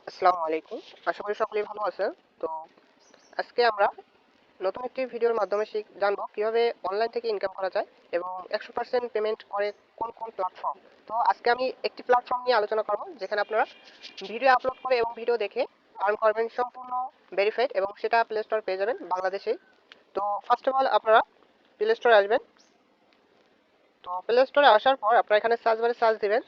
আসসালামু আলাইকুম। আশা করি সকলেই ভালো আছেন। তো আজকে আমরা নতুন একটি ভিডিওর মাধ্যমে জানবো কিভাবে অনলাইন থেকে ইনকাম করা যায় এবং 100% পেমেন্ট করে কোন কোন প্ল্যাটফর্ম। তো আজকে আমি একটি প্ল্যাটফর্ম নিয়ে আলোচনা করব যেখানে আপনারা ভিডিও আপলোড করে এবং ভিডিও দেখে আর্ন করবেন, সম্পূর্ণ ভেরিফাইড, এবং সেটা প্লে স্টোর পেয়ে যাবেন বাংলাদেশে। তো ফার্স্ট অফ অল আপনারা প্লে স্টোরে আসবেন। তো প্লে স্টোরে আসার পর আপনারা এখানে সার্চ বারে সার্চ দিবেন।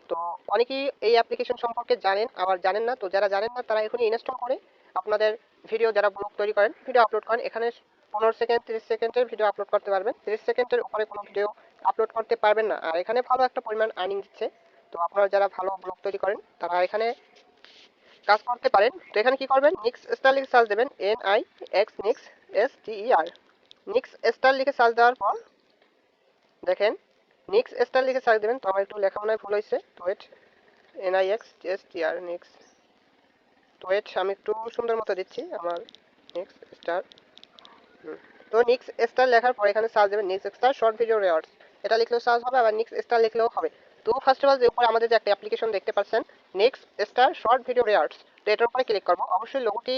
তো অনেকেই এই অ্যাপ্লিকেশন সম্পর্কে জানেন, আবার জানেন না। তো যারা জানেন না তারা এখনই ইনস্টল করে আপনাদের ভিডিও, যারা ব্লগ তৈরি করেন, ভিডিও আপলোড করেন, এখানে 15 সেকেন্ড 30 সেকেন্ডের ভিডিও আপলোড করতে পারবেন। 30 সেকেন্ডের উপরে কোনো ভিডিও আপলোড করতে পারবেন না। আর এখানে ভালো একটা পরিমাণ আর্নিং দিচ্ছে। তো আপনারা যারা ভালো ব্লগ তৈরি করেন তারা এখানে কাজ করতে পারেন। তো এখানে কি করবেন, নিক্স স্টার লিখে সার্চ দেবেন, NIX NIX STER। NIX star লিখে সার্চ দেওয়ার পর দেখেন নিক্স স্টার লিখে সার্চ দেবেন। তো আমার একটু লেখা মনে হয় ভুল হয়েছে, তো ওয়েট, NIXSTR নিক্স। তো ওয়েট, আমি একটু সুন্দর মতো দিচ্ছি আমার নিক্স স্টার। তো নিক্স স্টার লেখার পর এখানে সার্চ দেবেন NIX star short video rares. এটা লিখলেও সার্চ হবে, আবার নিক্স স্টার লিখলেও হবে। তো ফার্স্ট অফ অল যে উপরে আমাদের যে একটা অ্যাপ্লিকেশন দেখতে পাচ্ছেন, NIX star short video rares, তো এটার উপরে ক্লিক করবো। অবশ্যই লোগোটি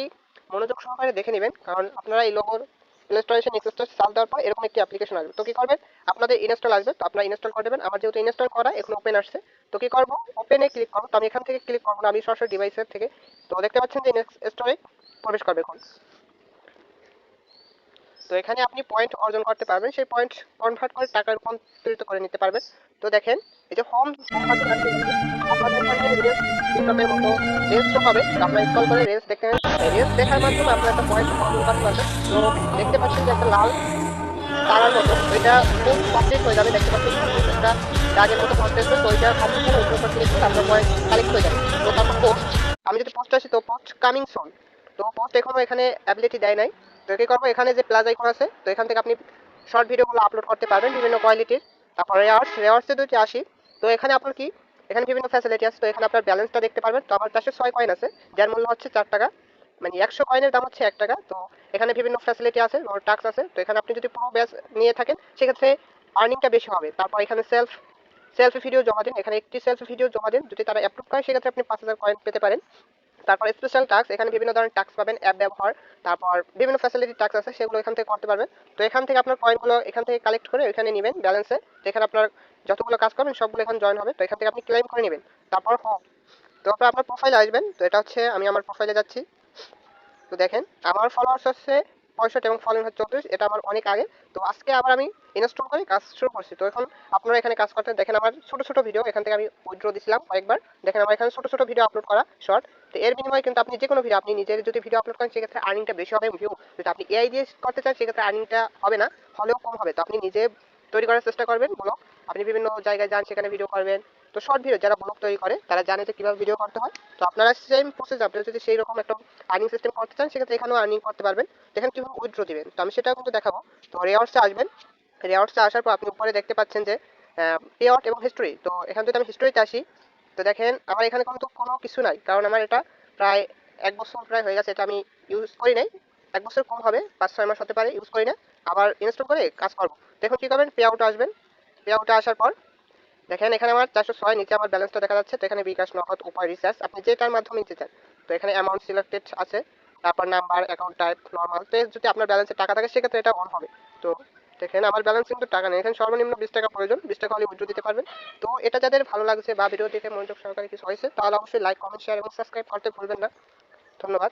মনোযোগ সহকারে দেখে নেবেন, কারণ আপনারা এই লোগোর প্লে স্টোরে এসে নেক্সট স্টার সার্চ দেওয়ার পর এরকম একটি অ্যাপ্লিকেশন আসবে। তো কি করবেন, আপনাদের ইনস্টল আসবে, তো আপনারা ইনস্টল করে দেবেন। আমার যেহেতু ইনস্টল করা, এখন ওপেন আসছে, তো কি করবো, ওপেনে ক্লিক করবো। তো আমি এখান থেকে ক্লিক করবো না, আমি সরাসরি ডিভাইসের থেকে। তো দেখতে পাচ্ছেন যে নেক্সট স্টোরে প্রবেশ করবে এখন। তো এখানে আপনি পয়েন্ট অর্জন করতে পারবেন, সেই পয়েন্ট কনভার্ট করে টাকা রূপান্তরিত করে নিতে পারবেন। তো দেখেন এই যে হোম বাটন আছে, আপনাদের এখানে রিলস টিকটকের মতো রিলস শো হবে। তো আপনারা স্ক্রল করে রিলস দেখতে, রিলস দেখার মাধ্যমে আপনারা একটা পয়েন্ট অর্জন করতে পারবেন। তো দেখতে পাচ্ছেন যে একটা লাল তারার মতো, ওইটা খুব কমপ্লিট হয়ে যাবে। দেখতে পাচ্ছেন একটা দাগের মতো প্রসেস, তো ওইটা কমপ্লিট হলে ওইটার উপর ক্লিক করলে আপনার পয়েন্ট কালেক্ট হয়ে যাবে। তো তারপর পোস্ট, আমি যদি পোস্ট আসি, তো পোস্ট কামিং সুন। তো পোস্ট এখনো এখানে অ্যাবিলিটি দেয় নাই। তো কি করবো, এখানে যে প্লাস আইকন আছে, তো এখান থেকে আপনি শর্ট ভিডিওগুলো আপলোড করতে পারবেন বিভিন্ন কোয়ালিটির। তারপর রেয়ার্সে যদি আসি, তো এখানে আপনার কি, এখানে বিভিন্ন ফ্যাসিলিটি আছে। তো এখানে আপনার ব্যালেন্সটা দেখতে পারবেন। তো আমার 406 কয়েন আছে, যার মূল্য হচ্ছে 4 টাকা, মানে 100 কয়েনের দাম হচ্ছে 1 টাকা। তো এখানে বিভিন্ন ফ্যাসিলিটি আছে, টাক্স আছে। তো এখানে আপনি যদি পুরো ব্যাচ নিয়ে থাকেন সেক্ষেত্রে আর্নিংটা বেশি হবে। তারপর এখানে সেলফি ভিডিও জমা দিন, এখানে একটি সেলফি ভিডিও জমা দিন, যদি তারা অ্যাপ্রুভ করে সেক্ষেত্রে আপনি 5000 কয়েন পেতে পারেন। তারপর স্পেশাল টাস্ক, এখানে বিভিন্ন ধরনের টাস্ক পাবেন, অ্যাপ ব্যবহার, তারপর বিভিন্ন ফ্যাসিলিটি টাস্ক আছে, সেগুলো এখান থেকে করতে পারবেন। তো এখান থেকে আপনার কয়েনগুলো এখান থেকে কালেক্ট করে এখানে নেবেন ব্যালেন্সে। তো এখানে আপনার যতগুলো কাজ করবেন সবগুলো এখন জয়েন হবে। তো এখান থেকে আপনি ক্লেম করে নেবেন। তারপর হোম, তো আপনার প্রোফাইলে আসবেন। তো এটা হচ্ছে, আমি আমার প্রোফাইলে যাচ্ছি। তো দেখেন আমার ফলোয়ার্স হচ্ছে 65 এবং ফলোইং হচ্ছে 34, এটা আমার অনেক আগে। তো আজকে আবার আমি ইনস্টল করে কাজ শুরু করছি। তো এখন আপনারা এখানে কাজ করতে দেখেন আমার ছোট ছোট ভিডিও, এখান থেকে আমি উইথড্র দিছিলাম কয়েকবার। দেখেন আমার এখানে ছোট ছোট ভিডিও আপলোড করা শর্ট। তো এর বিনিময়ে কিন্তু আপনি যে কোনো ভিডিও, আপনি নিজের যদি ভিডিও আপলোড করেন সেক্ষেত্রে আর্নিংটা বেশি হবে। ভিউ যদি আপনি এআই দিয়ে করতে চান সেক্ষেত্রে আর্নিংটা হবে না, হলেও কম হবে। তো আপনি নিজে তৈরি করার চেষ্টা করবেন ব্লগ, আপনি বিভিন্ন জায়গায় যান, সেখানে ভিডিও করবেন। তো শর্ট ভিডিও যারা ব্লগ তৈরি করে তারা জানে যে কিভাবে ভিডিও করতে হয়। তো আপনারা সেম প্রসেস, আপনারা যদি সেই রকম একটা আর্নিং সিস্টেম করতে চান সেক্ষেত্রে এখানেও আর্নিং করতে পারবেন। এখানে কিভাবে উইথড্র দিবেন, তো আমি সেটাও কিন্তু দেখাবো। তো রেওয়ার্ডসে আসবেন, রেওয়ার্ডসে আসার পর আপনি উপরে দেখতে পাচ্ছেন যে পে আউট এবং হিস্টোরি। তো এখানে যদি আমি হিস্টোরিতে আসি, তো দেখেন আমার এখানে কিন্তু কোনো কিছু নাই, কারণ আমার এটা প্রায় 1 বছর প্রায় হয়ে গেছে, এটা আমি ইউজ করি নাই। 1 বছর কম হবে, 5-6 মাস হতে পারে ইউজ করি না। আবার ইনস্টল করে কাজ করবো। দেখুন কি করবেন, পে আউটে আসবেন। পে আউটে আসার পর দেখেন এখানে আমার 406, নিচে আমার ব্যালেন্সটা দেখা যাচ্ছে। তো এখানে বিকাশ, নগদ, উপায়, রিচার্জ, আপনি যেটার মাধ্যমে নিতে চান। তো এখানে অ্যামাউন্ট সিলেক্টেড আছে, তারপর নাম্বার, অ্যাকাউন্ট টাইপ, নর্মাল। তো যদি আপনার ব্যালেন্সে টাকা থাকে সেক্ষেত্রে এটা অন হবে। তো দেখেন আমার ব্যালেন্স কিন্তু টাকা নেই, এখানে সর্বনিম্ন 20 টাকা প্রয়োজন, 20 টাকা হলে উইথড্র দিতে পারবেন। তো এটা যাদের ভালো লাগছে বা ভিডিও দেখে মনোযোগ সহকারে কিছু হয়েছে, তাহলে অবশ্যই লাইক, কমেন্ট, শেয়ার এবং সাবস্ক্রাইব করতে ভুলবেন না। ধন্যবাদ।